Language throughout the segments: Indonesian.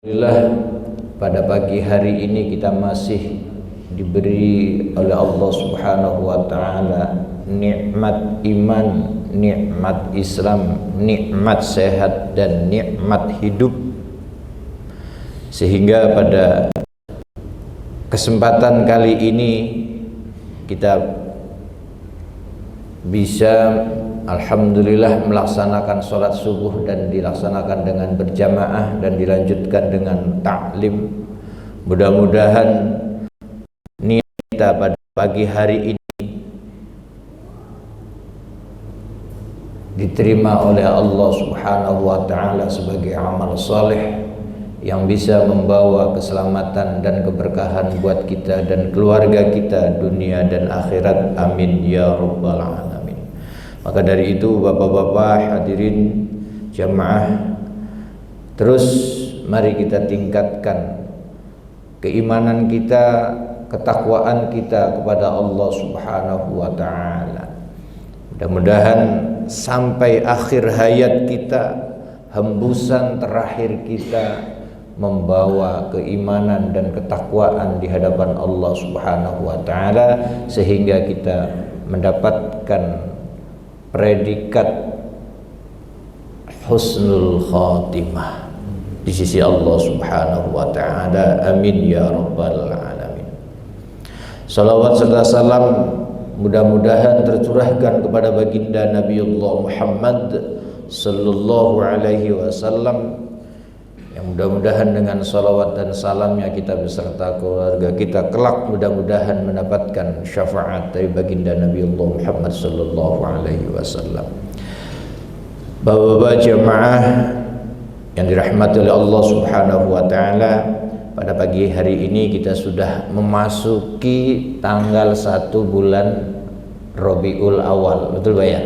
Alhamdulillah, pada pagi hari ini kita masih diberi oleh Allah Subhanahu wa taala nikmat iman, nikmat Islam, nikmat sehat dan nikmat hidup, sehingga pada kesempatan kali ini kita bisa alhamdulillah melaksanakan sholat subuh dan dilaksanakan dengan berjamaah dan dilanjutkan dengan ta'lim. Mudah-mudahan niat kita pada pagi hari ini diterima oleh Allah Subhanahu wa taala sebagai amal saleh yang bisa membawa keselamatan dan keberkahan buat kita dan keluarga kita dunia dan akhirat. Amin ya rabbal alamin. Maka dari itu bapak-bapak hadirin jamaah, terus mari kita tingkatkan keimanan kita, ketakwaan kita kepada Allah Subhanahu wa taala. Mudah-mudahan sampai akhir hayat kita, hembusan terakhir kita membawa keimanan dan ketakwaan di hadapan Allah Subhanahu wa taala, sehingga kita mendapatkan predikat husnul khatimah di sisi Allah Subhanahu wa taala. Amin ya rabbal alamin. Salawat serta salam mudah-mudahan tercurahkan kepada baginda Nabiullah Muhammad sallallahu alaihi wasallam, yang mudah-mudahan dengan salawat dan salamnya kita beserta keluarga kita kelak mudah-mudahan mendapatkan syafaat dari baginda Nabiullah Muhammad sallallahu alaihi wasallam. Bapak-bapak jemaah yang dirahmati oleh Allah Subhanahu wa taala, pada pagi hari ini kita sudah memasuki tanggal 1 bulan Rabiul Awal, betul Pak ya?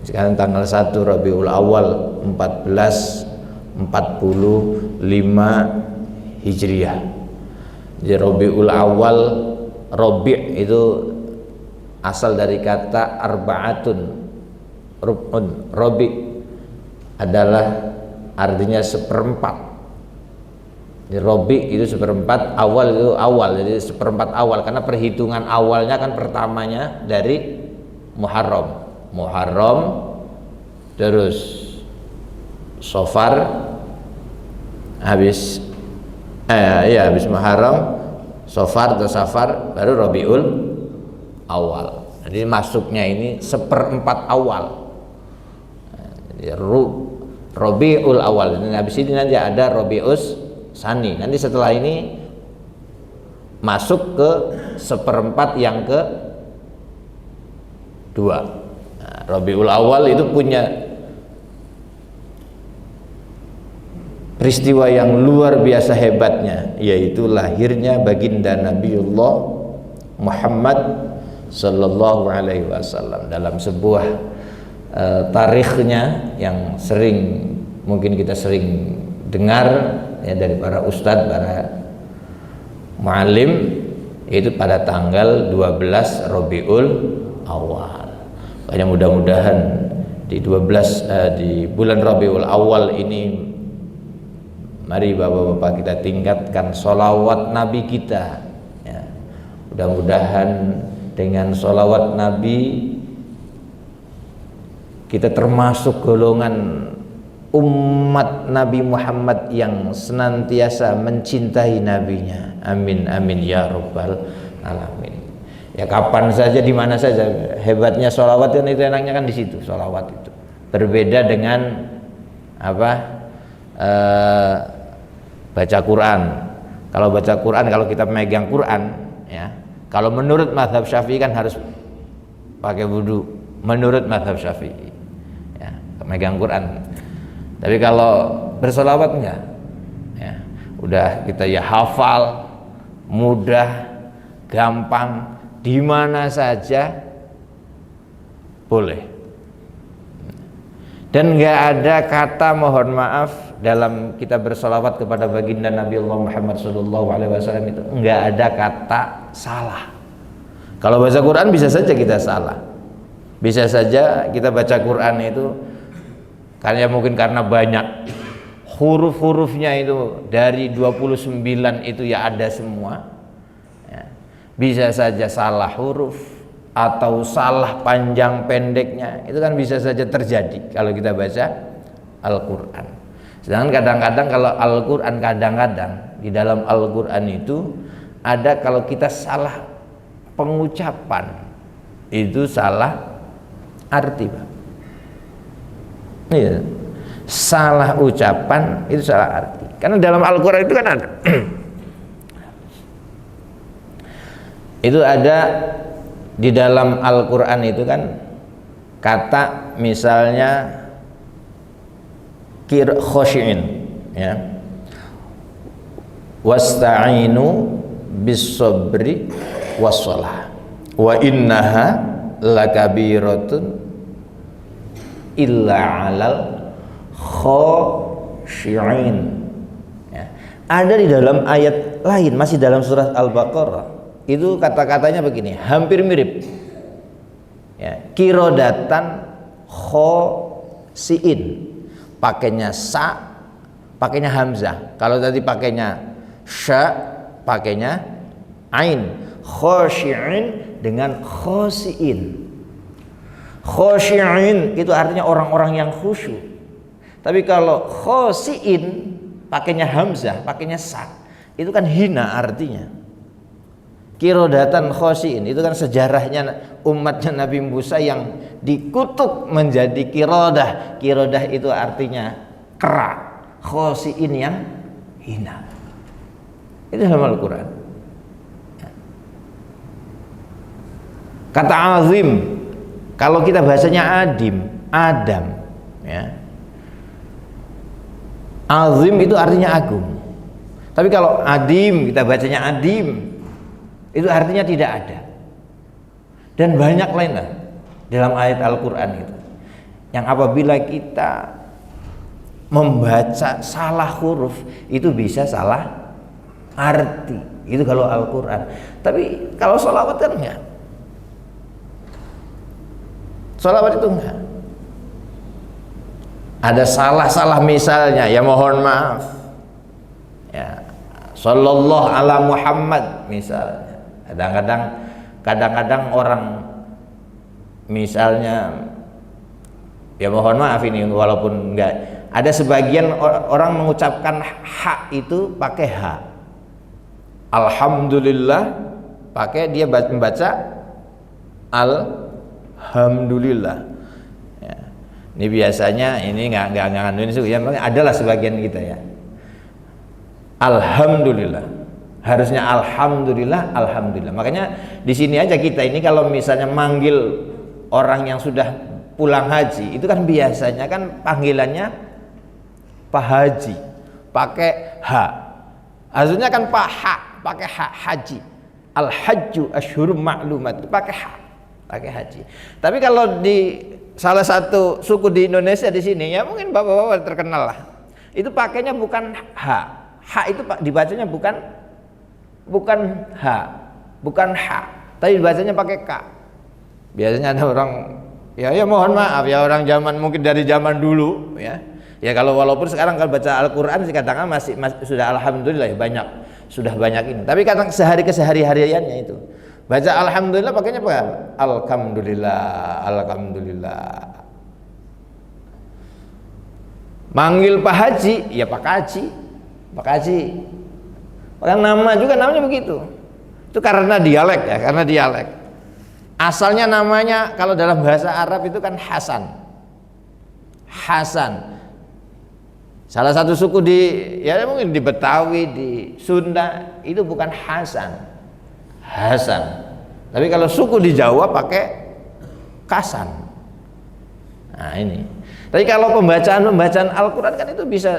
Sekarang tanggal 1 Rabiul Awal 1445 Hijriah. Jadi Rabiul Awal, Rabi' itu asal dari kata arba'atun, rub'un. Rabi' adalah artinya seperempat. Jadi Rabi' itu seperempat, awal itu awal, jadi seperempat awal, karena perhitungan awalnya kan pertamanya dari Muharram, terus Safar, habis Muharram, Safar atau Safar, baru Rabiul Awal. Jadi masuknya ini seperempat awal. Jadi Rabiul Awal. Dan habis ini nanti ada Rabius Sani. Nanti setelah ini masuk ke seperempat yang kedua. Nah, Rabiul Awal itu punya peristiwa yang luar biasa hebatnya, yaitu lahirnya baginda Nabiullah Muhammad sallallahu alaihi wasallam. Dalam sebuah tarikhnya yang mungkin kita sering dengar ya dari para ustadz, para muallim, itu pada tanggal 12 Rabiul Awal. Banyak mudah-mudahan di bulan Rabiul Awal ini, mari bapak-bapak kita tingkatkan sholawat Nabi kita ya. Mudah-mudahan dengan sholawat Nabi kita termasuk golongan umat Nabi Muhammad yang senantiasa mencintai nabinya. Amin amin ya rabbal alamin. Ya kapan saja, di mana saja. Hebatnya sholawat kan itu, enaknya kan di situ sholawat itu. Berbeda dengan baca Quran. Kalau baca Quran, kalau kita memegang Quran ya, kalau menurut mazhab Syafi'i kan harus pakai wudu, menurut mazhab Syafi'i ya, memegang Quran. Tapi kalau bersolawat enggak ya, udah kita ya hafal, mudah, gampang, di mana saja boleh. Dan enggak ada kata mohon maaf dalam kita bersolawat kepada baginda Nabiullah Muhammad SAW itu enggak ada kata salah. Kalau baca Quran bisa saja kita salah, bisa saja kita baca Quran itu mungkin karena banyak huruf-hurufnya itu dari 29 itu ya ada semua ya. Bisa saja salah huruf atau salah panjang pendeknya, itu kan bisa saja terjadi kalau kita baca Al-Quran. Sedangkan kadang-kadang kalau Al-Quran, kadang-kadang di dalam Al-Quran itu ada kalau kita salah pengucapan itu salah arti, Pak. Iya. Salah ucapan itu salah arti. Karena dalam Al-Quran itu kan ada itu ada di dalam Al-Quran itu kan kata misalnya khosyin ya, wasta'inu bis-sabri was-shalah wa innaha lakabiratun illa 'alal khosyin ya. Ada di dalam ayat lain masih dalam surat Al-Baqarah itu kata-katanya begini, hampir mirip ya, kirodatan khosiin, pakainya sa, pakainya hamzah. Kalau tadi pakainya sya, pakainya ain. Khosyi'in dengan khosiin. Khosyi'in itu artinya orang-orang yang khusyuk. Tapi kalau khosiin pakainya hamzah, pakainya sa, itu kan hina artinya. Kirodatan khosiin itu kan sejarahnya umatnya Nabi Musa yang dikutuk menjadi kirodah. Kirodah itu artinya kera, khosiin yang hina. Itu dalam Al-Quran. Kata azim, kalau kita bahasanya adim, Adam ya. Azim itu artinya agung. Tapi kalau adim, kita bacanya adim, itu artinya tidak ada. Dan banyak lain lah dalam ayat Al-Quran itu yang apabila kita membaca salah huruf itu bisa salah arti. Itu kalau Al-Quran. Tapi kalau sholawat kan enggak. Sholawat itu enggak. Ada salah-salah misalnya, ya mohon maaf ya, sallallahu ala Muhammad misalnya. Kadang-kadang orang misalnya, ya mohon maaf ini walaupun enggak, ada sebagian orang mengucapkan ha itu pakai ha. Alhamdulillah pakai dia membaca alhamdulillah. Ya. Ini biasanya ini enggak ya, adalah sebagian kita ya. Alhamdulillah. Harusnya alhamdulillah, alhamdulillah. Makanya di sini aja kita ini kalau misalnya manggil orang yang sudah pulang haji, itu kan biasanya kan panggilannya Pak Haji, pakai ha. Harusnya kan Pak Ha, pakai ha, haji. Al-hajju asyhurum ma'lumat, pakai ha, pakai haji. Tapi kalau di salah satu suku di Indonesia di sini ya mungkin bapak-bapak terkenal lah. Itu pakainya bukan ha. Ha itu dibacanya bukan ha, bukan ha, tapi bacanya pakai ka. Biasanya ada orang ya mohon maaf ya, orang zaman mungkin dari zaman dulu ya. Ya kalau walaupun sekarang kalau baca Al-Quran sih katakan masih sudah alhamdulillah ya, sudah banyak ini. Tapi kadang kesehari-hariannya itu baca alhamdulillah pakainya apa? Alhamdulillah, alhamdulillah. Manggil Pak Haji ya Pak Haji, Pak Haji. Orang nama juga namanya begitu. Itu karena dialek ya, karena dialek. Asalnya namanya kalau dalam bahasa Arab itu kan Hasan. Hasan. Salah satu suku di ya mungkin di Betawi, di Sunda itu bukan Hasan. Hasan. Tapi kalau suku di Jawa pakai Kasan. Nah, ini. Tapi kalau pembacaan Al-Quran kan itu bisa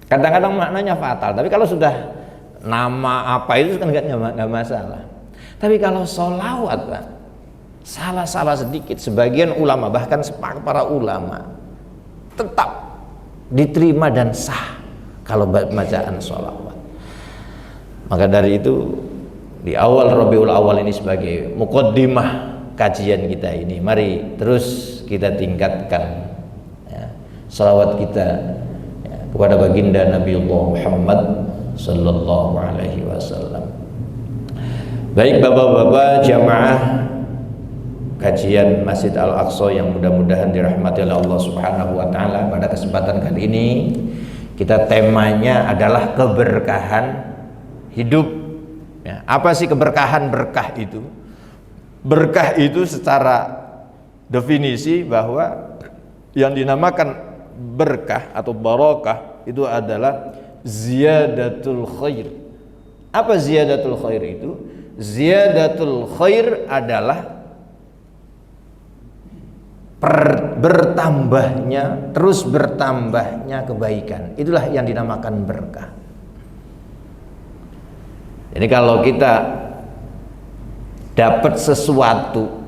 kadang-kadang maknanya fatal, tapi kalau sudah nama apa itu kan nggak masalah. Tapi kalau sholawat Pak, salah-salah sedikit, sebagian ulama bahkan sepakat para ulama tetap diterima dan sah kalau bacaan sholawat. Maka dari itu di awal Rabiul Awal ini sebagai muqaddimah kajian kita ini, mari terus kita tingkatkan ya, sholawat kita. kepada baginda Nabiullah Muhammad sallallahu alaihi wasallam. Baik bapak-bapak jamaah kajian Masjid Al-Aqsa yang mudah-mudahan dirahmati oleh Allah Subhanahu wa taala, pada kesempatan kali ini kita temanya adalah keberkahan hidup. Ya, apa sih keberkahan? Berkah itu, berkah itu secara definisi bahwa yang dinamakan berkah atau barokah itu adalah ziyadatul khair. Apa ziyadatul khair itu? Ziyadatul khair adalah bertambahnya, terus bertambahnya kebaikan. Itulah yang dinamakan berkah. Jadi kalau kita dapat sesuatu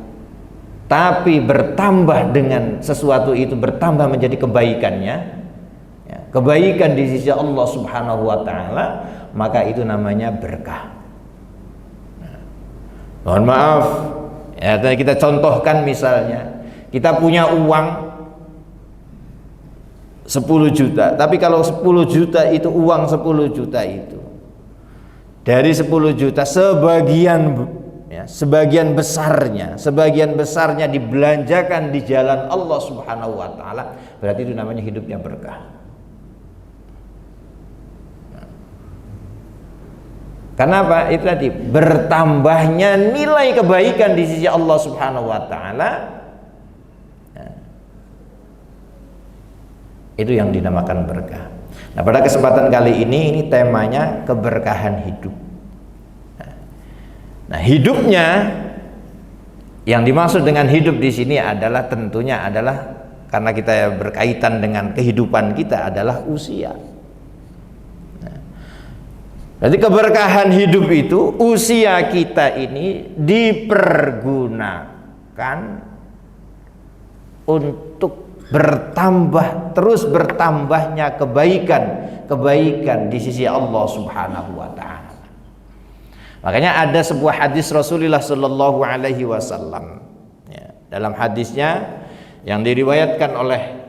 tapi bertambah dengan sesuatu itu, bertambah menjadi kebaikannya, ya, kebaikan di sisi Allah Subhanahu wa taala, maka itu namanya berkah. Nah, mohon maaf ya, kita contohkan misalnya kita punya uang 10 juta, tapi kalau 10 juta itu uang 10 juta itu, dari 10 juta sebagian besarnya dibelanjakan di jalan Allah Subhanahu wa taala, berarti itu namanya hidupnya berkah. Kenapa? Itu tadi bertambahnya nilai kebaikan di sisi Allah Subhanahu wa taala. Itu yang dinamakan berkah. Nah, pada kesempatan kali ini temanya keberkahan hidup. Nah, hidupnya yang dimaksud dengan hidup di sini adalah tentunya adalah karena kita berkaitan dengan kehidupan kita adalah usia. Nah, jadi keberkahan hidup itu usia kita ini dipergunakan untuk bertambah, terus bertambahnya kebaikan di sisi Allah Subhanahu wa taala. Makanya ada sebuah hadis Rasulullah sallallahu alaihi wasallam, ya, dalam hadisnya yang diriwayatkan oleh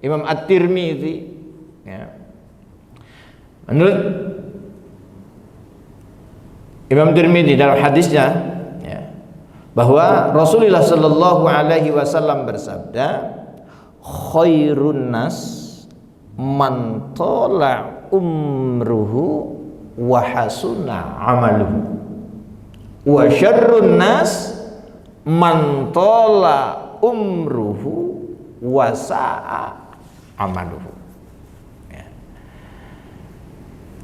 Imam At-Tirmidzi, ya, menurut Imam Tirmidzi dalam hadisnya, ya, bahwa Rasulullah sallallahu alaihi wasallam bersabda, khairun nas man tala umruhu wa hasuna amaluhu wa syarrun nas man tala umruhu wa sa'a amaluhu. Ya.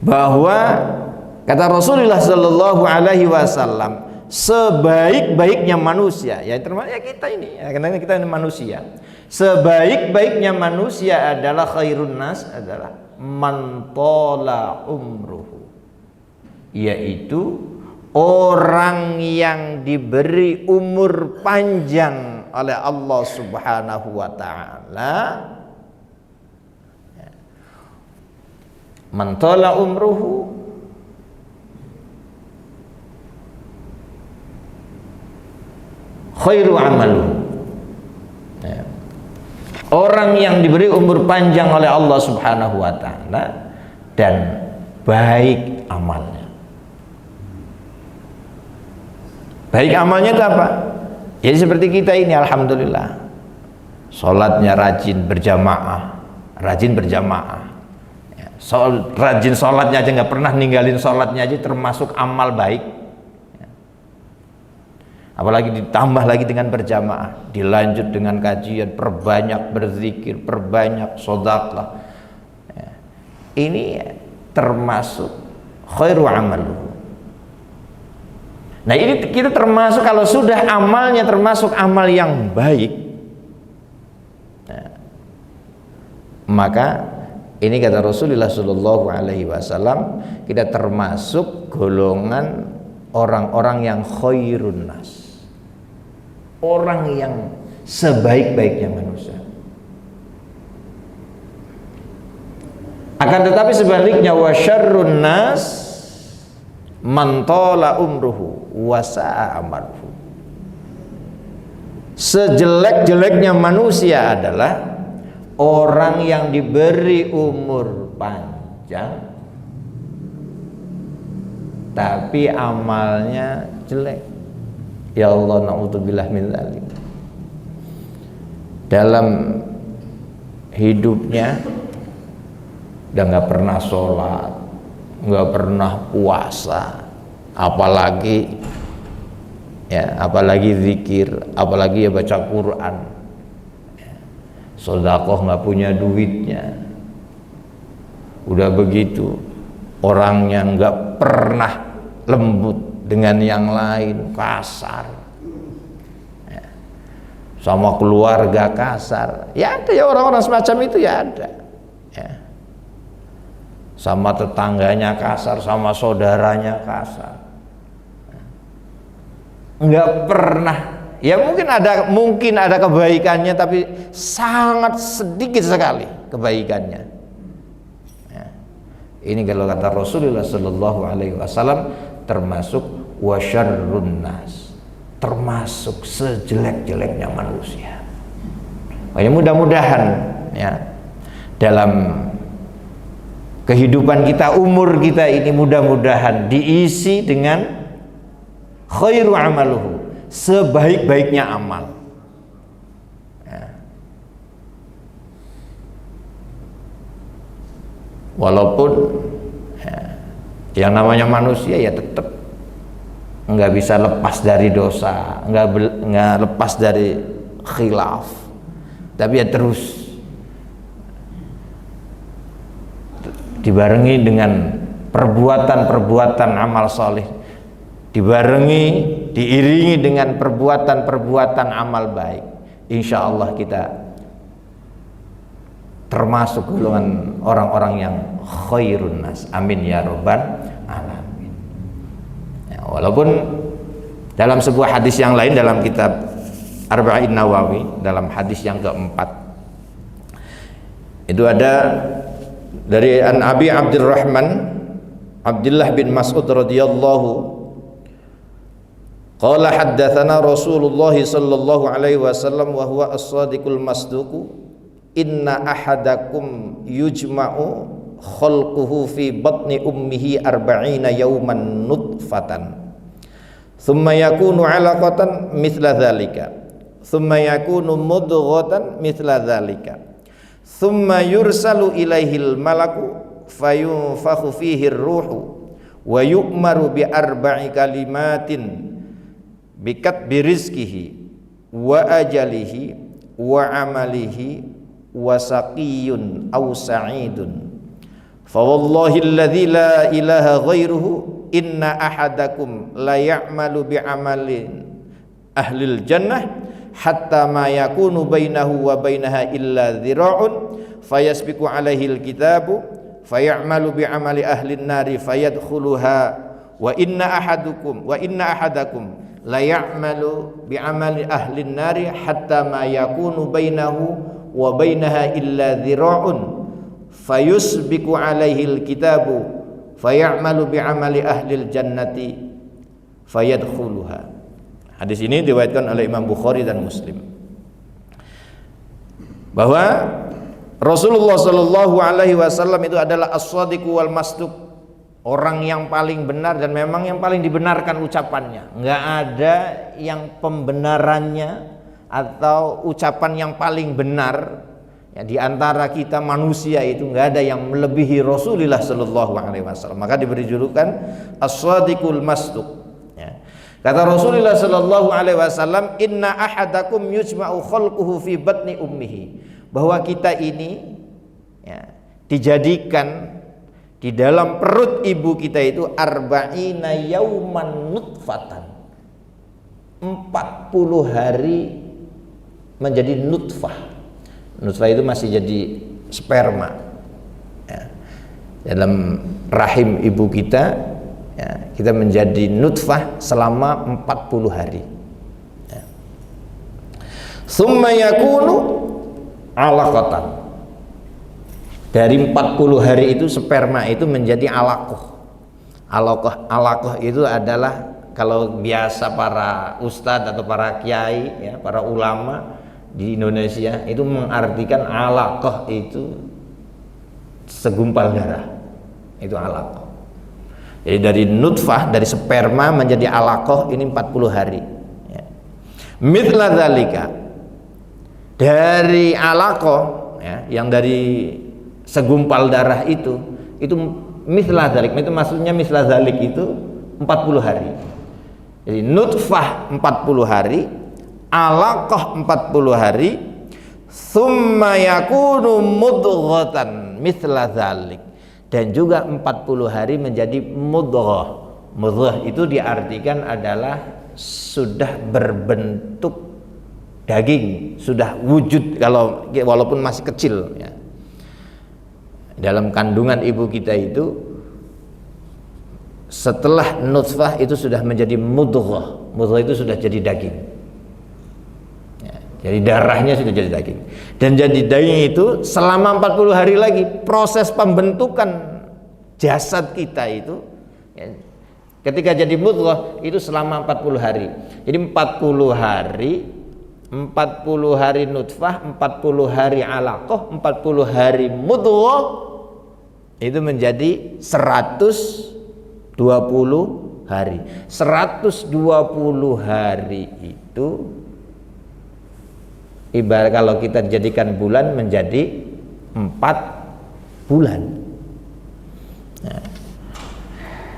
Bahwa kata Rasulullah sallallahu alaihi wasallam, sebaik-baiknya manusia, ya termasuk ya kita ini, ya, karena kita ini manusia. Sebaik-baiknya manusia adalah khairun nas adalah man tala umruhu, yaitu orang yang diberi umur panjang oleh Allah Subhanahu wa taala. Man tala umruhu khairu amaluhu. Orang yang diberi umur panjang oleh Allah Subhanahu wa taala dan baik amalnya. Baik amalnya itu apa? Jadi seperti kita ini, alhamdulillah, sholatnya rajin berjamaah, ya, rajin sholatnya aja, nggak pernah ninggalin sholatnya aja, termasuk amal baik. Apalagi ditambah lagi dengan berjamaah, dilanjut dengan kajian, perbanyak berzikir, perbanyak sedekah. Ya. Ini termasuk khairu amaluhu. Nah, ini kita termasuk, kalau sudah amalnya termasuk amal yang baik, nah, maka ini kata Rasulullah Shallallahu Alaihi Wasallam, kita termasuk golongan orang-orang yang khairun nas, orang yang sebaik-baiknya manusia. Akan tetapi sebaliknya, wa syarrun nas man tala umruhu wa sa'a amaluhu. Sejelek-jeleknya manusia adalah orang yang diberi umur panjang tapi amalnya jelek. Ya Allah, na'udzubillah min dzalik. Dalam hidupnya udah nggak pernah sholat, nggak pernah puasa, apalagi zikir, apalagi ya baca Quran. Sedekah nggak punya duitnya. Udah begitu orangnya nggak pernah lembut dengan yang lain, kasar. Sama keluarga kasar. Ya ada ya orang-orang semacam itu, ya ada. Ya. Sama tetangganya kasar, sama saudaranya kasar. Enggak pernah. Ya mungkin ada kebaikannya, tapi sangat sedikit sekali kebaikannya. Ya. Ini kalau kata Rasulullah Sallallahu Alaihi Wasallam termasuk wasyarrun nas, termasuk sejelek-jeleknya manusia. Makanya mudah-mudahan ya dalam kehidupan kita, umur kita ini mudah-mudahan diisi dengan khairu amaluhu, sebaik-baiknya amal. Ya. Walaupun yang namanya manusia ya tetap nggak bisa lepas dari dosa, nggak lepas dari khilaf, tapi ya terus dibarengi dengan perbuatan-perbuatan amal soleh, diiringi dengan perbuatan-perbuatan amal baik. Insya Allah kita termasuk golongan orang-orang yang khairun nas. Amin ya rabbal alamin. Ya, walaupun dalam sebuah hadis yang lain dalam kitab Arba'in Nawawi, dalam hadis yang keempat itu ada dari an Abi Abdurrahman Abdullah bin Mas'ud radhiyallahu qala haddatsana Rasulullah sallallahu alaihi wasallam wa huwa as-sadiqul masduq inna ahadakum yujma'u khalquhu fi batni ummihi arba'ina yawman nutfatan thumma yakunu 'alaqatan mithla dzalika thumma yakunu mudghatan mithla dzalika thumma yursalu ilaihil malaku fayunfakhu fihi ar-ruhu wa yu'maru bi arba'i kalimatin bikatbi rizqihi wa ajalihi wa amalihi wa saqiyun aw sa'idun fa wallahi alladzi la ilaha ghairuhu inna ahadakum la ya'malu bi amalin ahlil jannah hatta ma yakunu bainahu wa bainaha illa dhira'un fayasbiqu alaihi alkitabu fayamalu bi amali ahlin nari fayadkhuluha wa inna ahadakum la ya'malu bi amali ahlin nari hatta ma yakunu bainahu wa bainaha illa dhira'un fayusbiqu alaihi alkitabu fayamalu bi amali ahlil jannati fayadkhuluha. Hadis ini diriwayatkan oleh Imam Bukhari dan Muslim, bahwa Rasulullah Shallallahu Alaihi Wasallam itu adalah as-sadiq wal masduq, orang yang paling benar dan memang yang paling dibenarkan ucapannya. Nggak ada yang pembenarannya atau ucapan yang paling benar ya, di antara kita manusia itu nggak ada yang melebihi Rasulullah Shallallahu Alaihi Wasallam. Maka diberi julukan as-sadiqul masduq. Kata Rasulullah sallallahu alaihi wasallam, inna ahadakum yujma'u khalquhu fi batni ummihi, bahwa kita ini ya, dijadikan di dalam perut ibu kita itu arba'ina yauman nutfatan, 40 hari menjadi nutfah. Nutfah itu masih jadi sperma ya, dalam rahim ibu kita. Ya, kita menjadi nutfah selama 40 hari. Ya. Summa yakunu alaqatan. Dari 40 hari itu sperma itu menjadi alaqah. Alaqah itu adalah kalau biasa para ustadz atau para kiai ya, para ulama di Indonesia itu mengartikan alaqah itu segumpal darah, itu alaqah. Jadi dari nutfah, dari sperma menjadi alaqah ini 40 hari ya. Mithla dzalika, dari alaqah ya, yang dari segumpal darah itu mithla dzalik, itu maksudnya mithla dzalik itu 40 hari. Jadi nutfah 40 hari, alaqah 40 hari, summa yakunu mudghatan mithla dzalik, dan juga 40 hari menjadi mudghah. Mudghah itu diartikan adalah sudah berbentuk daging, sudah wujud kalau walaupun masih kecil ya. Dalam kandungan ibu kita itu setelah nutfah itu sudah menjadi mudghah. Mudghah itu sudah jadi daging ya, jadi darahnya sudah jadi daging, dan jadi daging itu selama 40 hari lagi proses pembentukan jasad kita itu ya, ketika jadi mudghah itu selama 40 hari. Jadi 40 hari nutfah, 40 hari alaqah, 40 hari mudghah, itu menjadi 120 hari. 120 hari itu ibarat kalau kita jadikan bulan menjadi 4 bulan. Nah.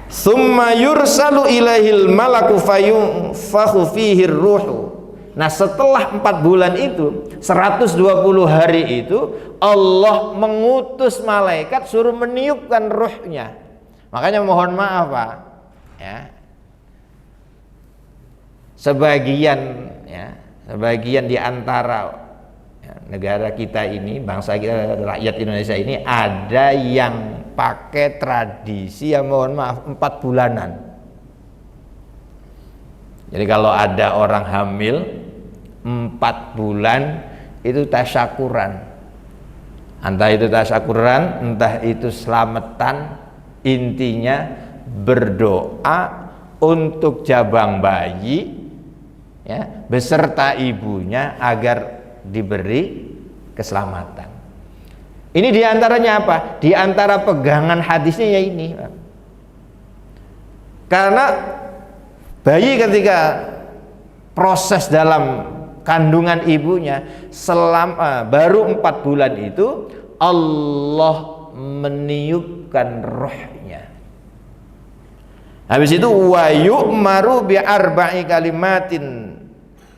Summa yursalu ilaihil malaku fayunfakhu fihi ruhu. Nah setelah 4 bulan itu, 120 hari itu, Allah mengutus malaikat suruh meniupkan ruhnya. Makanya mohon maaf Pak ya, sebagian di antara ya, negara kita ini, bangsa kita, rakyat Indonesia ini, ada yang pakai tradisi yang mohon maaf 4 bulanan. Jadi kalau ada orang hamil 4 bulan itu tasyakuran, entah itu tasyakuran, entah itu selamatan, intinya berdoa untuk jabang bayi ya, beserta ibunya agar diberi keselamatan. Ini diantaranya apa? Di antara pegangan hadisnya ya ini, karena bayi ketika proses dalam kandungan ibunya selama baru 4 bulan itu Allah meniupkan rohnya. Habis itu wa yu'maru bi arba'i kalimatin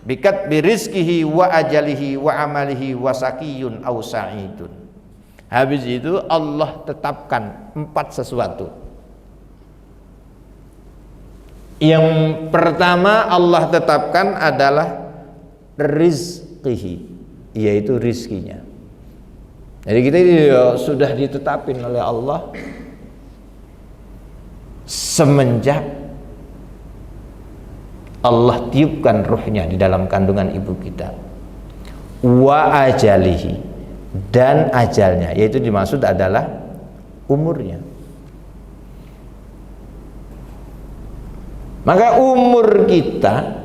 bikat birizkihi wa ajalihi wa amalihi wa sakiyun aw sa'idun. Habis itu Allah tetapkan 4 sesuatu. Yang pertama Allah tetapkan adalah rizqihi, yaitu rizkinya. Jadi kita sudah ditetapin oleh Allah semenjak Allah tiupkan ruhnya di dalam kandungan ibu kita. Wa ajalihi, dan ajalnya, yaitu dimaksud adalah umurnya. Maka umur kita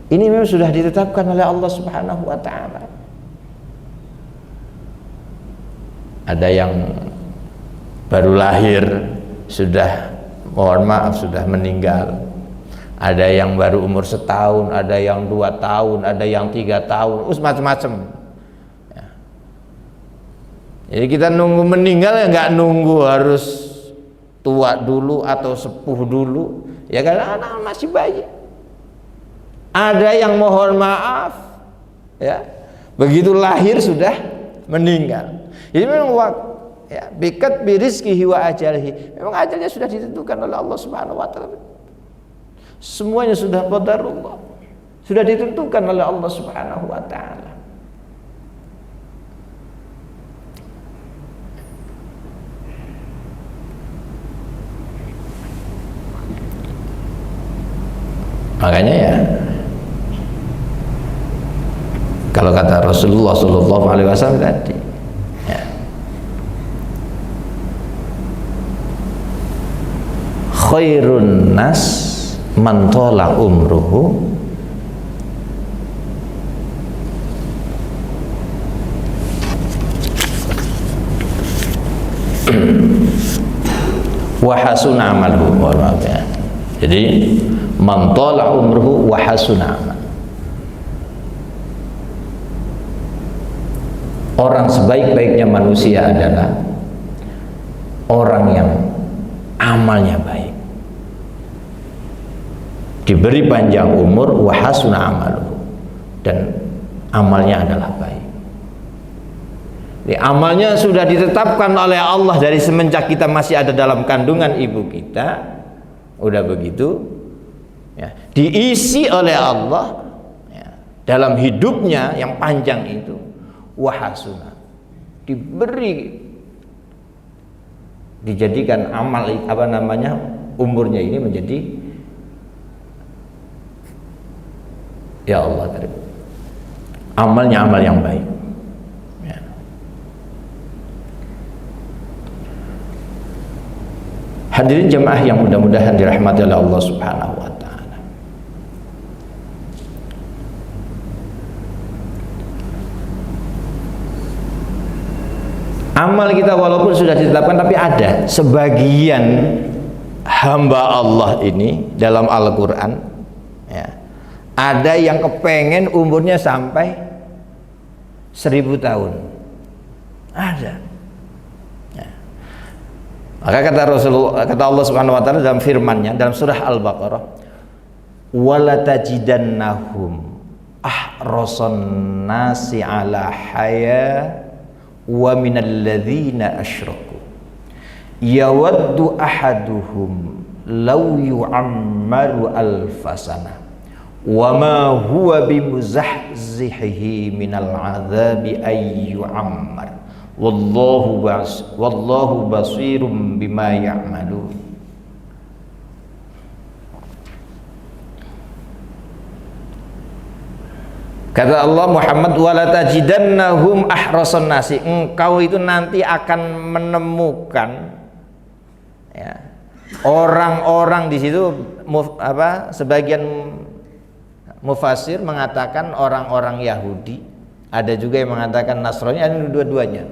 ini memang sudah ditetapkan oleh Allah Subhanahu wa taala. Ada yang baru lahir sudah, mohon maaf, sudah meninggal. Ada yang baru umur 1 tahun, ada yang 2 tahun, ada yang 3 tahun, macam-macam ya. Jadi kita nunggu meninggal ya, nggak nunggu harus tua dulu atau sepuh dulu ya, karena anak masih bayi. Ada yang mohon maaf ya, begitu lahir sudah meninggal. Jadi memang ya, bikat birizkihi wa ajalihi, memang ajalnya sudah ditentukan oleh Allah Subhanahu wa taala. Semuanya sudah qadarullah, sudah ditentukan oleh Allah Subhanahu wa taala. Makanya ya, kalau kata Rasulullah Shallallahu Alaihi Wasallam tadi, ya, khairun nas man tala umruhu wa hasuna amaluhu. Maaf ya. Jadi man tala umruhu wa hasuna amal. Orang sebaik-baiknya manusia adalah orang yang amalnya baik, diberi panjang umur, wa hasuna amaluhu, dan amalnya adalah baik. Jadi, amalnya sudah ditetapkan oleh Allah dari semenjak kita masih ada dalam kandungan ibu kita, udah begitu ya, diisi oleh Allah ya, dalam hidupnya yang panjang itu, wa hasuna, dijadikan amal umurnya ini menjadi ya Allah karim, amalnya amal yang baik ya. Hadirin jemaah yang mudah-mudahan dirahmati oleh Allah Subhanahu wa taala. Amal kita walaupun sudah ditetapkan, tapi ada sebagian hamba Allah ini dalam Al-Quran ya, ada yang kepengen umurnya sampai 1000 tahun, ada ya. Maka kata Allah Subhanahu wa taala dalam firman-Nya dalam surah Al-Baqarah, wala tajidannahum ahrasan nasi ala haya wa minal ladzina asyraku yawaddu ahaduhum law yu'ammaru alfasana wa ma huwa bimuzahzihihi minal adzabi ay yu'ammar wallahu basirum bima ya'malun. Kata Allah, Muhammad, wala tajidannahum ahrasan nasi, engkau itu nanti akan menemukan ya, orang-orang di situ sebagian mufasir mengatakan orang-orang Yahudi, ada juga yang mengatakan Nasrani, ada dua-duanya.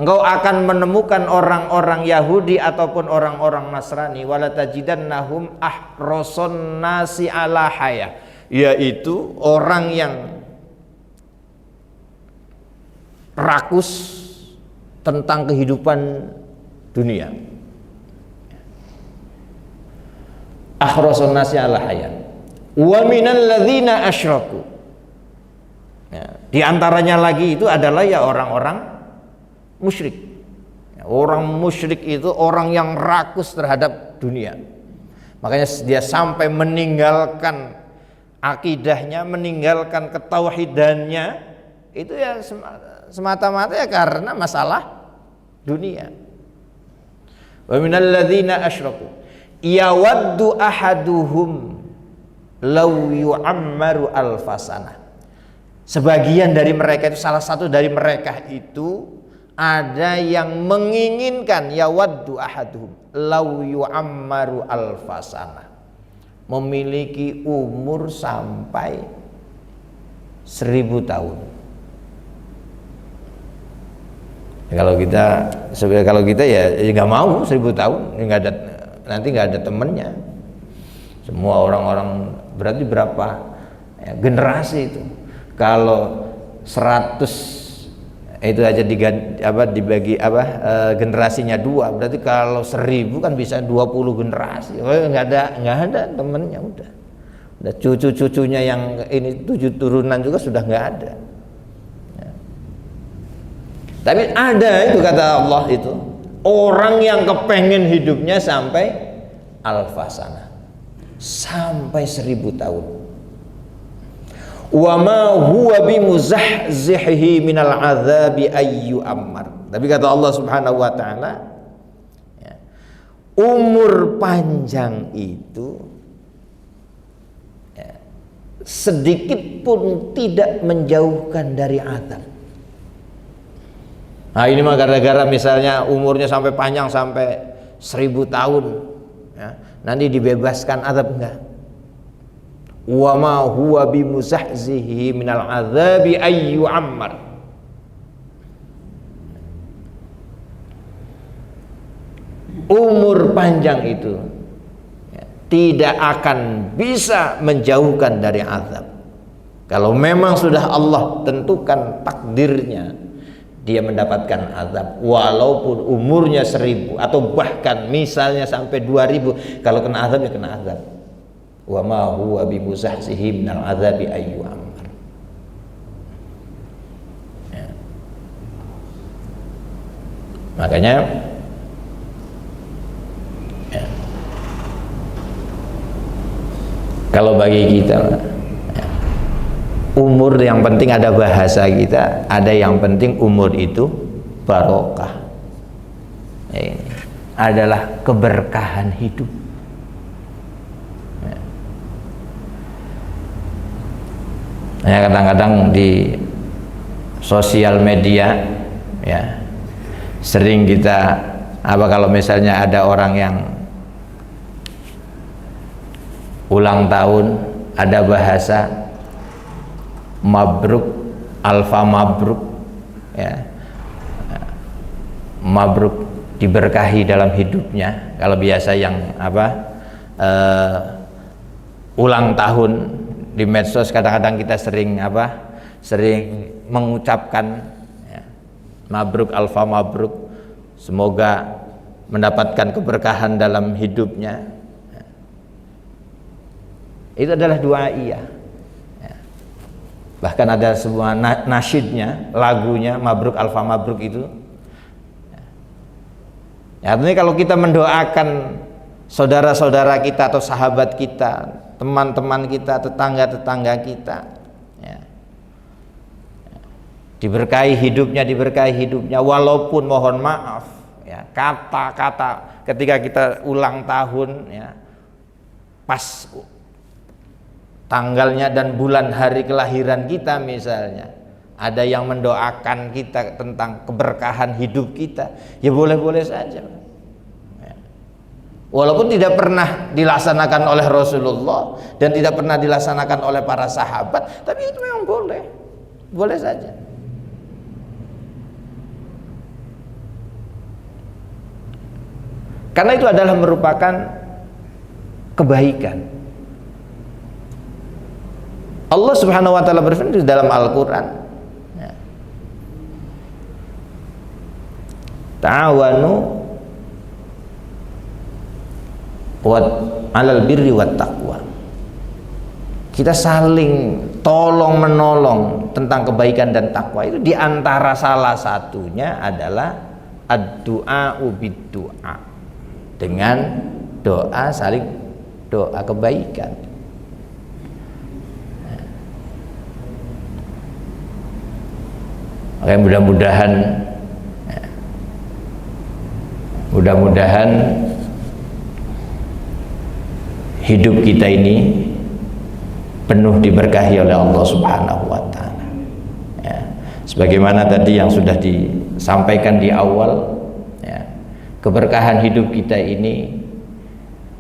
Engkau akan menemukan orang-orang Yahudi ataupun orang-orang Nasrani, wala tajidannahum ahrasan nasi ala haya, yaitu orang yang rakus tentang kehidupan dunia. Akhrasun nasi ala hayat wa minal ladzina asyraku ya, di antaranya lagi itu adalah ya orang-orang musyrik ya, orang musyrik itu orang yang rakus terhadap dunia, makanya dia sampai meninggalkan akidahnya, meninggalkan ketauhidannya itu ya semata-mata ya karena masalah dunia. Wa minal ladzina asyraku yawaddu ahaduhum law yu'ammaru alfasana. Sebagian dari mereka itu, salah satu dari mereka itu ada yang menginginkan yawaddu ahaduhum law yu'ammaru alfasana, memiliki umur sampai 1000 tahun. Kalau kita ya nggak mau 1000 tahun, nanti nggak ada temennya. Semua orang-orang berarti berapa ya, generasi itu? Kalau 100 itu aja dibagi generasinya 2, berarti kalau 1000 kan bisa 20 generasi. Nggak ada temennya, udah cucu-cucunya yang ini 7 turunan juga sudah nggak ada ya. Tapi ada itu kata Allah itu orang yang kepengen hidupnya sampai alfasana, sampai 1000 tahun. Wa ma huwa bimuzahzihi minal adzabi ayyu ammar. Tapi kata Allah Subhanahu wa taala ya, umur panjang itu ya, sedikit pun tidak menjauhkan dari azab. Nah ini mah gara-gara misalnya umurnya sampai panjang sampai 1000 tahun ya, nanti dibebaskan azab, enggak. Wa ma huwa bimuzahzihi minal adzabi ayyu ammar. umur panjang itu tidak akan bisa menjauhkan dari azab. Kalau memang sudah Allah tentukan takdirnya dia mendapatkan azab, walaupun umurnya 1000 atau bahkan misalnya sampai 2000, kalau kena azab ya kena azab. Wa ma huwa bimuzahzihi minal azabi ayyu amr. Ya. Makanya ya, kalau bagi kita ya, umur yang penting ada bahasa kita, ada yang penting umur itu barokah. Ini adalah keberkahan hidup. Ya, kadang-kadang di sosial media ya sering kita kalau misalnya ada orang yang ulang tahun, ada bahasa mabruk, alfa mabruk ya, mabruk diberkahi dalam hidupnya. Kalau biasa yang ulang tahun di medsos kadang-kadang kita sering sering mengucapkan ya, mabruk alfa mabruk, semoga mendapatkan keberkahan dalam hidupnya ya. Itu adalah doa iya ya. Bahkan ada sebuah nasyidnya, lagunya mabruk alfa mabruk itu ya. Artinya kalau kita mendoakan saudara-saudara kita atau sahabat kita, teman-teman kita, tetangga-tetangga kita ya, diberkahi hidupnya, walaupun mohon maaf ya, kata-kata ketika kita ulang tahun ya, pas tanggalnya dan bulan hari kelahiran kita misalnya, ada yang mendoakan kita tentang keberkahan hidup kita, ya boleh-boleh saja. Walaupun tidak pernah dilaksanakan oleh Rasulullah dan tidak pernah dilaksanakan oleh para sahabat, tapi itu memang boleh saja. Karena itu adalah merupakan kebaikan. Allah Subhanahu wa taala berfirman di dalam Al-Qur'an, ya, ta'awanu alal birri wat taqwa. Kita saling tolong menolong tentang kebaikan dan takwa. Itu diantara salah satunya adalah ad-du'a bid-du'a, dengan doa, saling doa kebaikan. Oke, mudah-mudahan hidup kita ini penuh diberkahi oleh Allah Subhanahu wa taala ya. Sebagaimana tadi yang sudah disampaikan di awal ya, keberkahan hidup kita ini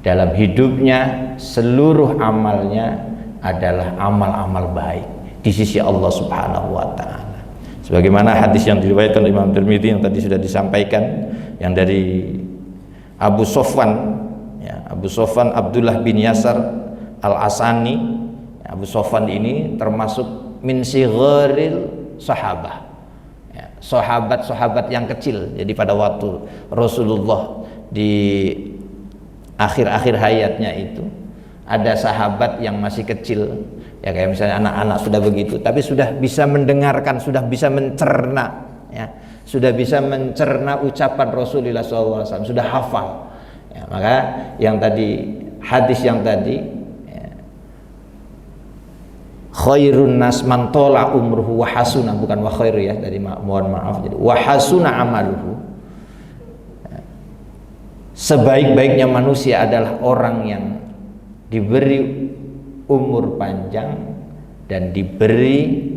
dalam hidupnya seluruh amalnya adalah amal-amal baik di sisi Allah Subhanahu wa taala. Sebagaimana hadis yang diriwayatkan Imam Tirmidzi yang tadi sudah disampaikan, yang dari Abu Sofwan ya, Abu Sofwan Abdullah bin Yasar Al-Asani. Abu Sofwan ini termasuk min sigharil sahabah ya, sahabat-sahabat yang kecil. Jadi pada waktu Rasulullah di akhir-akhir hayatnya itu ada sahabat yang masih kecil ya, kayak misalnya anak-anak sudah begitu, tapi sudah bisa mendengarkan, sudah bisa mencerna ya, sudah bisa mencerna ucapan Rasulullah SAW, sudah hafal ya. Maka yang tadi, hadis yang tadi ya, khairun nas man tola umruhu wa hasuna, bukan wa khairu ya, tadi mohon maaf, jadi wa hasuna amaluhu ya. Sebaik-baiknya manusia adalah orang yang diberi umur panjang dan diberi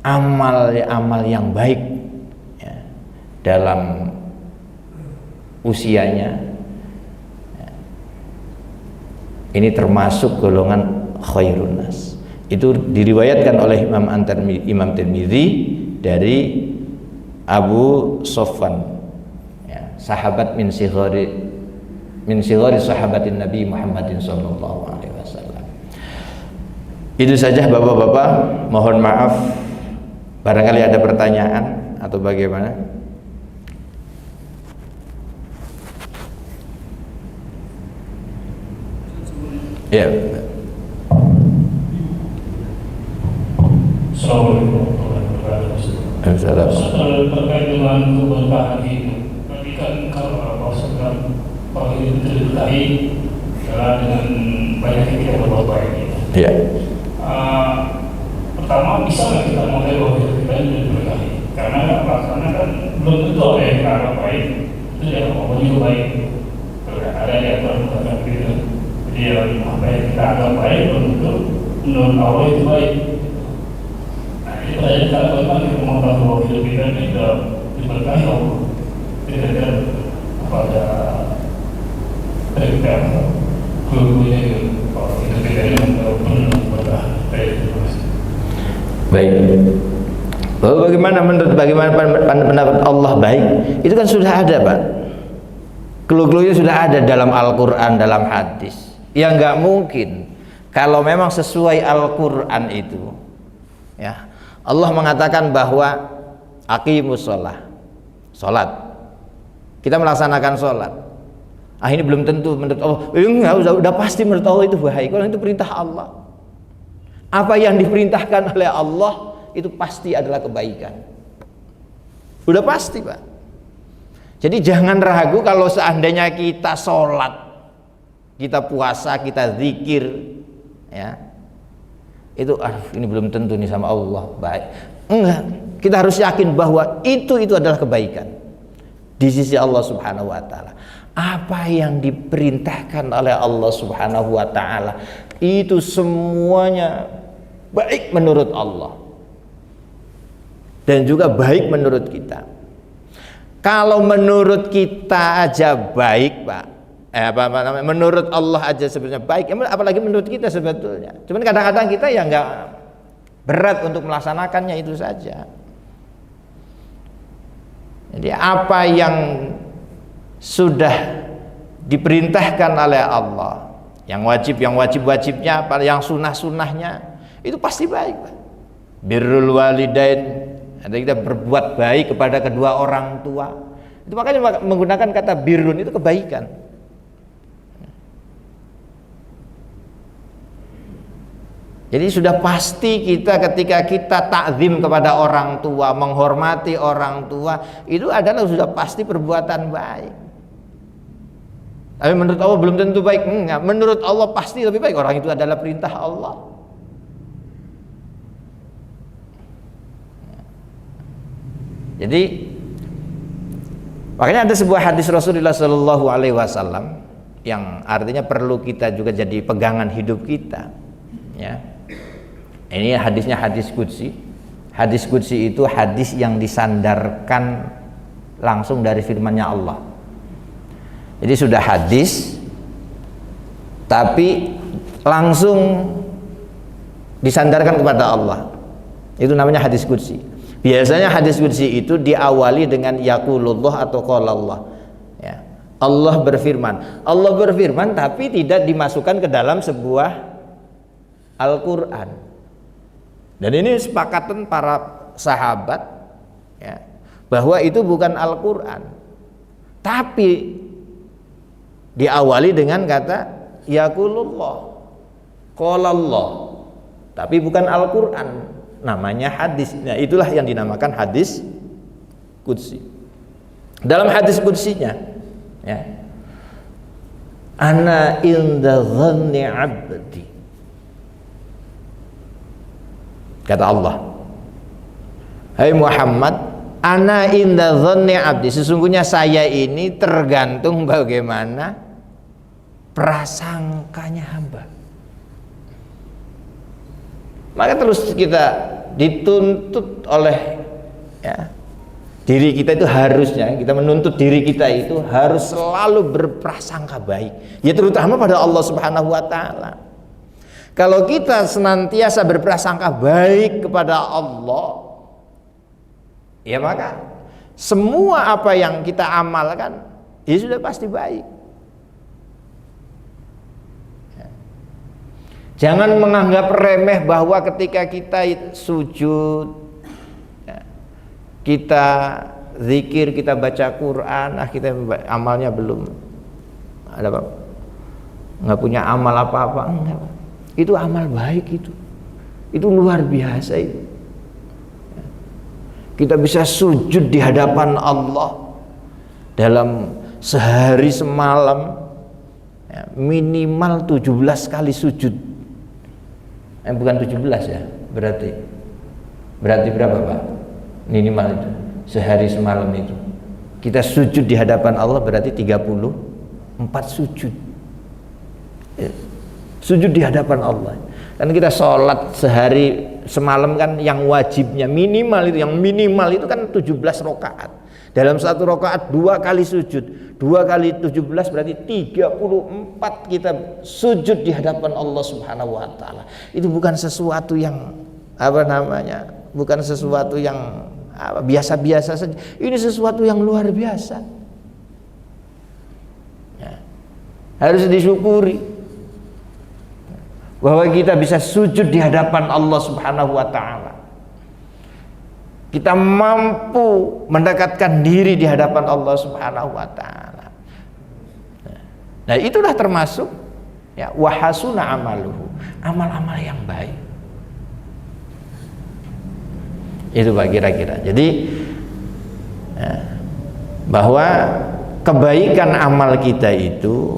amal yang baik ya, dalam usianya ya. Ini termasuk golongan khairun nas. Itu diriwayatkan oleh Imam Tirmidzi dari Abu Sofwan ya, sahabat min sighari sahabatin Nabi Muhammadin sallallahu alaihi wasallam. Itu saja Bapak-bapak, mohon maaf barangkali ada pertanyaan atau bagaimana. Ya. Assalamualaikum warahmatullahi wabarakatuh. Terkait dengan keberkahan hidup, tadi kan kalau sedang hidup terberkahi adalah dengan banyak yang kita berbuat baik. Ya. Pertama, bisa nggak kita mengklaim bahwa hidup kita ini terberkahi? Karena kan belum tentu ada yang kita anggap baik itu ya Allah juga baik. Ada yang terberkahi gitu. Jadi apa yang kita anggap baik belum tentu menurut Allah itu baik. Saya kalau bagaimana kita mengatakan bahwa hidup kita ini sudah diberkahi Allah, tidak ada pada kita keluarnya kalau hidup kita ini penuh berkah. Baik. Bagaimana pendapat Allah baik? Itu kan sudah ada, Pak. Clue-cluenya sudah ada dalam Al-Quran, dalam hadis. Yang nggak mungkin kalau memang sesuai Al-Quran itu, ya. Allah mengatakan bahwa aqimus sholah, sholat, kita melaksanakan sholat. Ini belum tentu menurut Allah. Enggak, udah pasti menurut Allah itu baik. Kalau itu perintah Allah, apa yang diperintahkan oleh Allah itu pasti adalah kebaikan. Udah pasti, Pak. Jadi jangan ragu kalau seandainya kita sholat, kita puasa, kita zikir, ya, itu ini belum tentu nih sama Allah baik. Enggak, kita harus yakin bahwa itu adalah kebaikan di sisi Allah Subhanahu wa taala. Apa yang diperintahkan oleh Allah Subhanahu wa taala itu semuanya baik menurut Allah dan juga baik menurut kita. Kalau menurut kita aja baik, Pak, menurut Allah aja sebenarnya baik, apalagi menurut kita sebetulnya. Cuman kadang-kadang kita ya nggak berat untuk melaksanakannya itu saja. Jadi apa yang sudah diperintahkan oleh Allah, yang wajibnya, yang sunnahnya itu pasti baik, Pak. Birrul walidain, ada kita berbuat baik kepada kedua orang tua. Itu makanya menggunakan kata birrun itu kebaikan. Jadi sudah pasti kita ketika kita takzim kepada orang tua, menghormati orang tua, itu adalah sudah pasti perbuatan baik. Tapi menurut Allah belum tentu baik. Enggak, menurut Allah pasti lebih baik. Orang itu adalah perintah Allah. Jadi makanya ada sebuah hadis Rasulullah Shallallahu Alaihi Wasallam yang artinya perlu kita juga jadi pegangan hidup kita, ya. Ini hadisnya hadis qudsi. Hadis qudsi itu hadis yang disandarkan langsung dari firman-Nya Allah. Jadi sudah hadis tapi langsung disandarkan kepada Allah. Itu namanya hadis qudsi. Biasanya hadis qudsi itu diawali dengan yaqulullah atau qalallah. Ya. Allah berfirman tapi tidak dimasukkan ke dalam sebuah Al-Qur'an. Dan ini sepakatan para sahabat, ya, bahwa itu bukan Al-Quran, tapi diawali dengan kata yaqulullah, qalallah, tapi bukan Al-Quran, namanya hadis. Nah, itulah yang dinamakan hadis qudsi. Dalam hadis qudsinya, ya, ana inda dhanni abdi, kata Allah, hai Muhammad, ana inda dhanni abdi, sesungguhnya saya ini tergantung bagaimana prasangkanya hamba. Maka terus kita dituntut oleh, ya, diri kita itu harusnya, kita menuntut diri kita itu harus selalu berprasangka baik, ya terutama pada Allah Subhanahu wa taala. Kalau kita senantiasa berprasangka baik kepada Allah, ya maka semua apa yang kita amalkan ya sudah pasti baik. Jangan menganggap remeh bahwa ketika kita sujud, kita zikir, kita baca Quran, kita amalnya belum ada apa, nggak punya amal apa-apa, enggak. Itu amal baik itu luar biasa itu. Kita bisa sujud di hadapan Allah dalam sehari semalam, minimal 17 kali sujud. Bukan 17 ya, berarti berapa Pak? Minimal itu sehari semalam itu kita sujud di hadapan Allah berarti 34 sujud. Sujud di hadapan Allah. Kan kita sholat sehari semalam kan yang wajibnya minimal itu kan 17 rakaat. Dalam satu rakaat 2 kali sujud, 2 kali 17 berarti 34 kita sujud di hadapan Allah Subhanahu wa taala. Itu bukan sesuatu yang bukan sesuatu yang biasa-biasa saja. Ini sesuatu yang luar biasa. Ya. Harus disyukuri bahwa kita bisa sujud di hadapan Allah Subhanahu wa taala. Kita mampu mendekatkan diri di hadapan Allah Subhanahu wa taala. Nah, itulah termasuk ya wahasuna amaluhu, amal-amal yang baik. Itu Pak kira-kira. Jadi bahwa kebaikan amal kita itu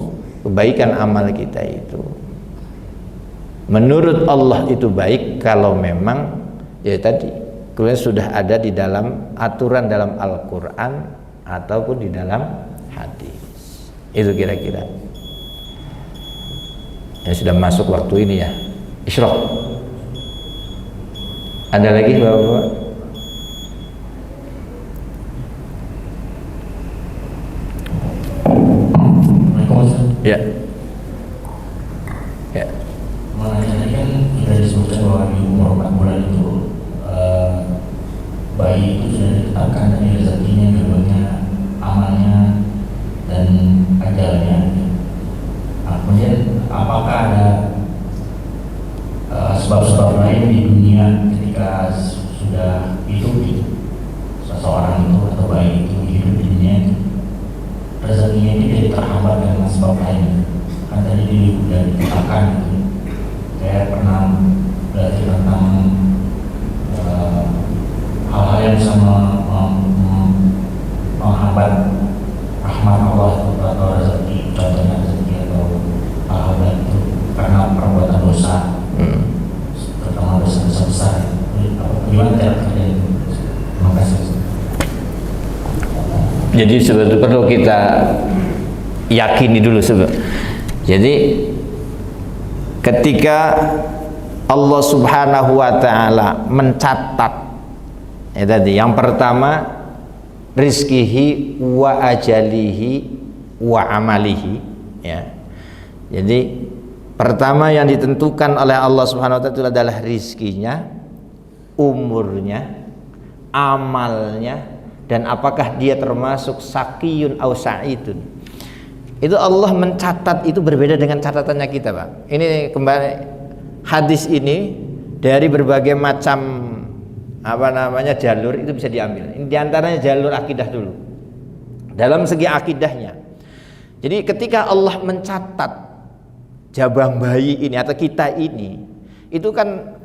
menurut Allah itu baik kalau memang ya tadi kemudian sudah ada di dalam aturan dalam Al-Quran ataupun di dalam hadis. Itu kira-kira. Ya sudah masuk waktu ini ya, Isyraq. Ada lagi Bapak-Bapak? Ya. Ya. Makanya kan sudah disebutkan bahwa di umur 4 bulan itu bayi itu sudah ditetapkan dari rezekinya, kedua amalnya dan ajalnya. Nah, kemudian apakah ada sebab-sebab lain di dunia ketika sudah hidup seseorang itu atau bayi itu hidup di dunia, rezekinya ini tidak terhambat dengan sebab lain? Kan tadi sudah ditetapkan gitu. Saya pernah belajar tentang hal-hal yang bisa menghambat rahmat Allah atau rezeki, contohnya rezeki atau hal-hal itu karena perbuatan dosa, terutama dosa-dosa besar. Gimana cara kerjanya? Terima kasih. Jadi sebetulnya perlu kita yakini dulu Jadi ketika Allah Subhanahu wa taala mencatat ya tadi yang pertama rizkihi wa ajalihi wa amalihi ya. Jadi pertama yang ditentukan oleh Allah Subhanahu wa taala adalah rizkinya, umurnya, amalnya, dan apakah dia termasuk sakiyun au sa'idun. Itu Allah mencatat, itu berbeda dengan catatannya kita Pak. Ini kembali hadis ini dari berbagai macam jalur itu bisa diambil. Ini diantaranya jalur akidah dulu. Dalam segi akidahnya. Jadi ketika Allah mencatat jabang bayi ini atau kita ini, itu kan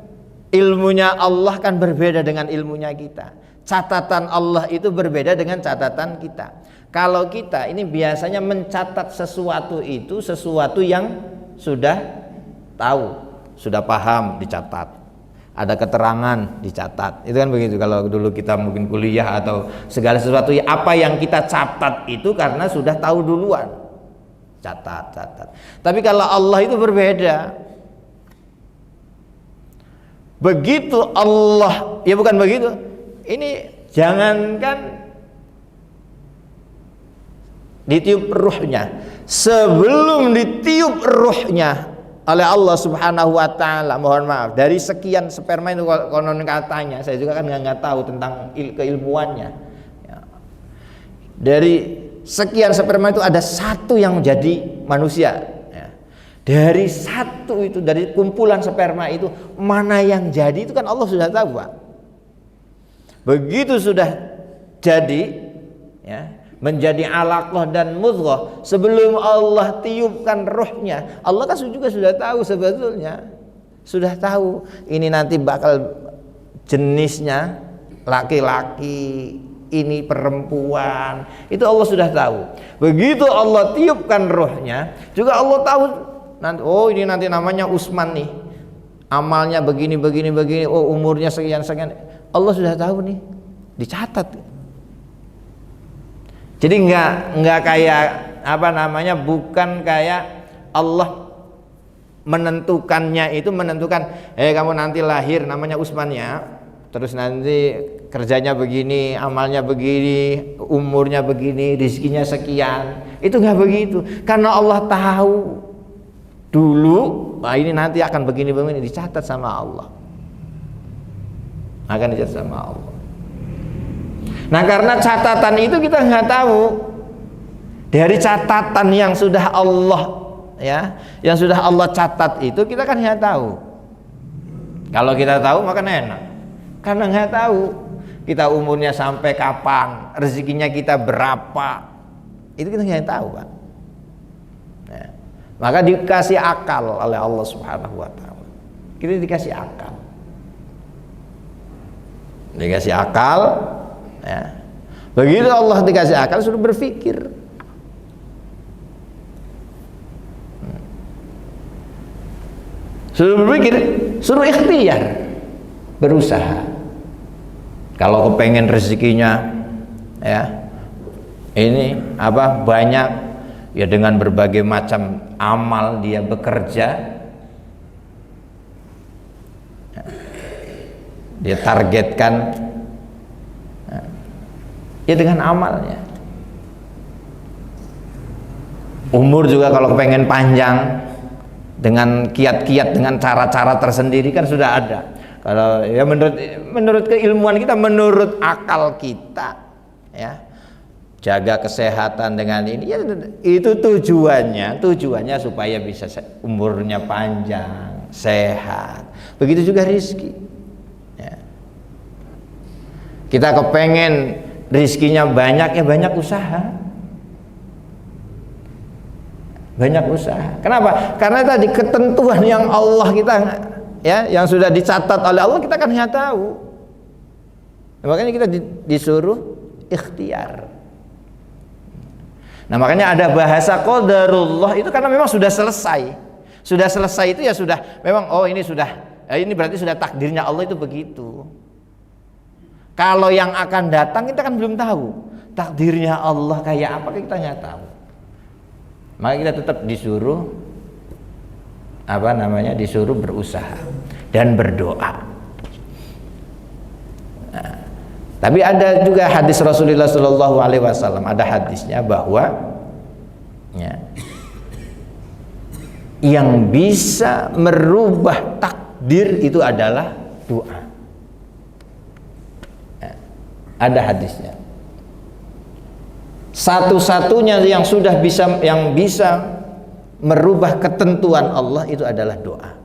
ilmunya Allah kan berbeda dengan ilmunya kita. Catatan Allah itu berbeda dengan catatan kita. Kalau kita ini biasanya mencatat sesuatu itu sesuatu yang sudah tahu, sudah paham, dicatat. Ada keterangan dicatat. Itu kan begitu kalau dulu kita mungkin kuliah atau segala sesuatu apa yang kita catat itu karena sudah tahu duluan. Catat. Tapi kalau Allah itu berbeda. Begitu Allah, ya bukan begitu. Ini jangankan ditiup ruhnya, sebelum ditiup ruhnya oleh Allah Subhanahu wa taala, mohon maaf, dari sekian sperma itu konon katanya, saya juga kan nggak tahu tentang keilmuannya ya. Dari sekian sperma itu ada satu yang jadi manusia. Ya. Dari satu itu, dari kumpulan sperma itu mana yang jadi itu kan Allah sudah tahu, Pak. Begitu sudah jadi, ya, menjadi alaqah dan mudghah, sebelum Allah tiupkan ruhnya, Allah kan juga sudah tahu sebetulnya. Sudah tahu ini nanti bakal jenisnya laki-laki, ini perempuan. Itu Allah sudah tahu. Begitu Allah tiupkan ruhnya, juga Allah tahu nanti, oh ini nanti namanya Usman nih. Amalnya begini. Oh umurnya sekian. Allah sudah tahu nih. Dicatat. Jadi enggak kayak bukan kayak Allah menentukannya itu kamu nanti lahir namanya Usman ya, terus nanti kerjanya begini, amalnya begini, umurnya begini, rezekinya sekian. Itu enggak begitu, karena Allah tahu dulu, nah ini nanti akan begini dicatat sama Allah, akan dicatat sama Allah. Nah karena catatan itu kita nggak tahu, dari catatan yang sudah Allah, ya, yang sudah Allah catat itu kita kan nggak tahu. Kalau kita tahu maka enak, karena nggak tahu kita umurnya sampai kapan, rezekinya kita berapa, itu kita nggak tahu, Pak. Ya. Maka dikasih akal oleh Allah Subhanahu Wa Taala. Kita dikasih akal, ya. Begitu Allah dikasih akal, suruh berpikir. Suruh berpikir, suruh ikhtiar, berusaha. Kalau kepengen rezekinya, ya, ini banyak, ya dengan berbagai macam amal dia bekerja, dia targetkan, ya dengan amalnya. Umur juga kalau kepengen panjang, dengan kiat-kiat, dengan cara-cara tersendiri kan sudah ada. Kalau ya menurut keilmuan kita, menurut akal kita, ya, jaga kesehatan dengan ini, ya itu tujuannya supaya bisa umurnya panjang, sehat. Begitu juga rezeki. Ya. Kita kepengen rizkinya banyak, ya banyak usaha. Kenapa? Karena tadi ketentuan yang Allah kita, ya, yang sudah dicatat oleh Allah, kita kan nggak tahu. Makanya kita disuruh ikhtiar. Nah makanya ada bahasa qadarullah itu karena memang sudah selesai. Sudah selesai itu ya sudah, memang oh ini sudah, ini berarti sudah takdirnya Allah itu begitu. Kalau yang akan datang kita kan belum tahu takdirnya Allah kayak apa, kita nggak tahu. Maka kita tetap disuruh disuruh berusaha dan berdoa. Nah, tapi ada juga hadis Rasulullah Shallallahu Alaihi Wasallam, ada hadisnya bahwa, ya, yang bisa merubah takdir itu adalah doa. Nah, ada hadisnya. Satu-satunya yang bisa merubah ketentuan Allah itu adalah doa.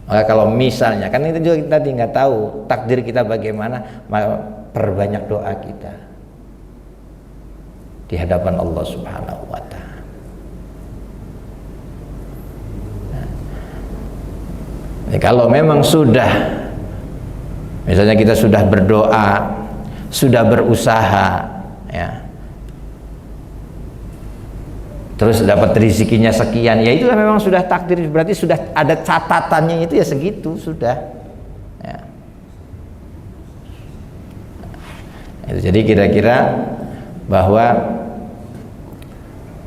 Maka kalau misalnya, kan itu juga kita tadi nggak tahu takdir kita bagaimana, maka perbanyak doa kita di hadapan Allah Subhanahu Wa Taala. Nah, kalau memang sudah, misalnya kita sudah berdoa, sudah berusaha, ya, terus dapat rezekinya sekian, ya itu memang sudah takdir, berarti sudah ada catatannya, itu ya segitu sudah, ya. Jadi kira-kira bahwa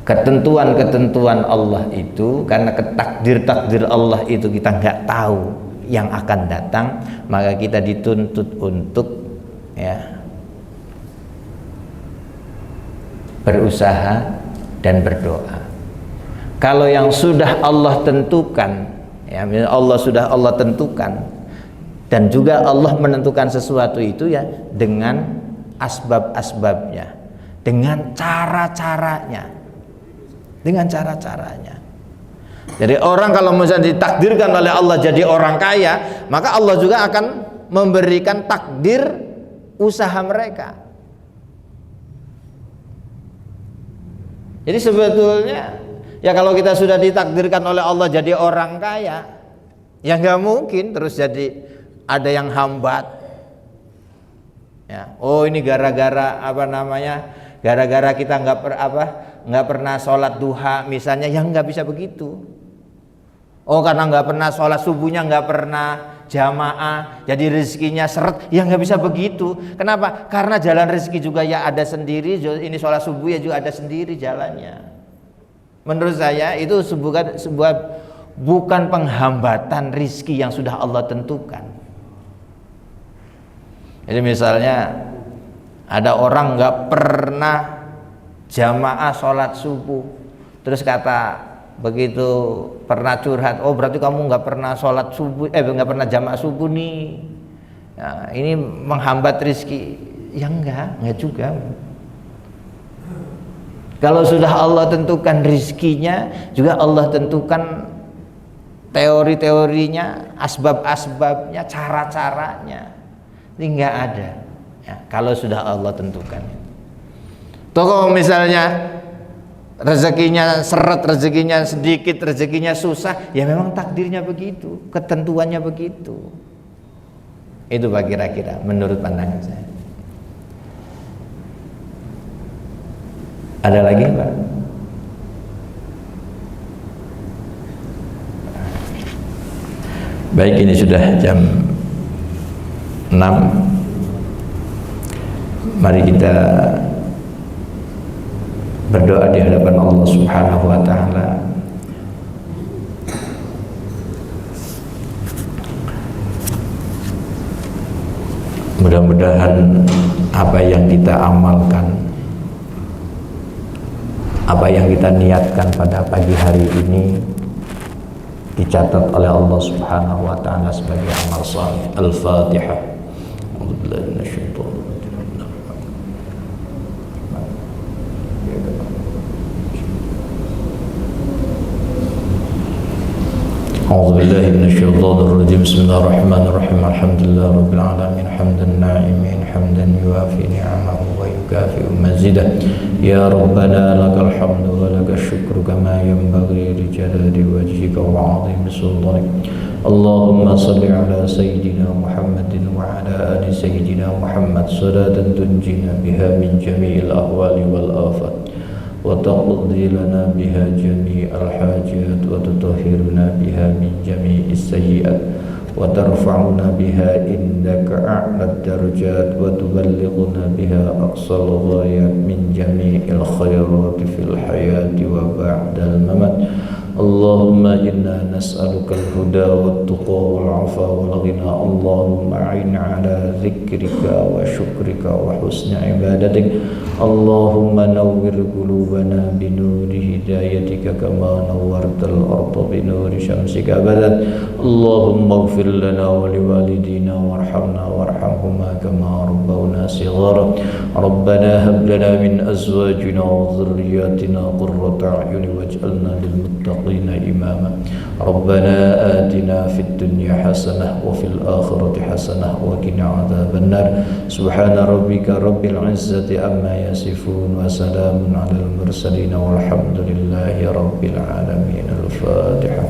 ketentuan-ketentuan Allah itu, karena takdir Allah itu kita nggak tahu yang akan datang, maka kita dituntut untuk, ya, berusaha dan berdoa. Kalau yang sudah Allah tentukan, ya, Allah sudah Allah tentukan, Dan juga Allah menentukan sesuatu itu ya dengan asbab-asbabnya, dengan cara-caranya. Dengan cara-caranya. Jadi orang kalau misalnya ditakdirkan oleh Allah jadi orang kaya, maka Allah juga akan memberikan takdir usaha mereka. Jadi sebetulnya ya kalau kita sudah ditakdirkan oleh Allah jadi orang kaya, ya nggak mungkin terus jadi ada yang hambat. Ya, oh ini gara-gara apa namanya? Gara-gara kita nggak pernah sholat duha misalnya, yang nggak bisa begitu. Oh karena nggak pernah sholat subuhnya, nggak pernah jamaah, jadi rezekinya seret, ya nggak bisa begitu. Kenapa? Karena jalan rezeki juga ya ada sendiri. Ini sholat subuh ya juga ada sendiri jalannya. Menurut saya itu bukan penghambatan rezeki yang sudah Allah tentukan. Jadi misalnya ada orang nggak pernah jamaah sholat subuh, terus kata begitu pernah curhat, oh berarti kamu nggak pernah sholat subuh, nggak pernah jamaah subuh nih. Nah, ini menghambat rezeki. Ya enggak juga. Kalau sudah Allah tentukan rezekinya, juga Allah tentukan teori-teorinya, asbab-asbabnya, cara-caranya. Ini nggak ada ya, kalau sudah Allah tentukan. Toh misalnya rezekinya seret, rezekinya sedikit, rezekinya susah, ya memang takdirnya begitu, ketentuannya begitu. Itu Pak kira-kira menurut pandangan saya. Ada lagi Pak? Baik, ini sudah jam 6. Mari kita berdoa di hadapan Allah Subhanahu wa taala. Mudah-mudahan apa yang kita amalkan, apa yang kita niatkan pada pagi hari ini dicatat oleh Allah Subhanahu wa taala sebagai amal saleh. Al-Fatihah. أعوذ بالله من الشيطان الرجيم بسم الله الرحمن الرحيم الحمد لله رب العالمين حمدا ناعمين حمدا يوافي نعمه ويكافئ مزيدا يا ربنا لك الحمد ولك الشكر كما ينبغي لجلال وجهك وعظيم سلطانك اللهم صل على سيدنا محمد وعلى آل سيدنا محمد صلاة تنجينا بها من جميع الأهوال والآفات وتقضي لنا بها جميع الحاجات وتطهرنا بها من جميع السيئات وترفعنا بها عندك أعلى الدرجات وتبلغنا بها أقصى الغايات من جميع الخيرات في الحياة وبعد الممات اللهم إنا نسألك الهدى والتقى والعفا والغنى اللهم أعن على ذكرك وشكرك وحسن عبادتك اللهم نور قلوبنا بنور هدايتك كما نورت الأرض بنور شمسك أبدا اللهم اغفر لنا ولوالدينا وارحمنا وارحمهما كما ربونا صغارا ربنا هب لنا من أزواجنا وذرياتنا قرة أعين واجعلنا للمتقين إماما ربنا آتنا في الدنيا حسنة وفي الآخرة حسنة وقنا عذاب النار سبحان ربك رب العزة عما يصفون وسلام على المرسلين والحمد لله رب العالمين الفاتحة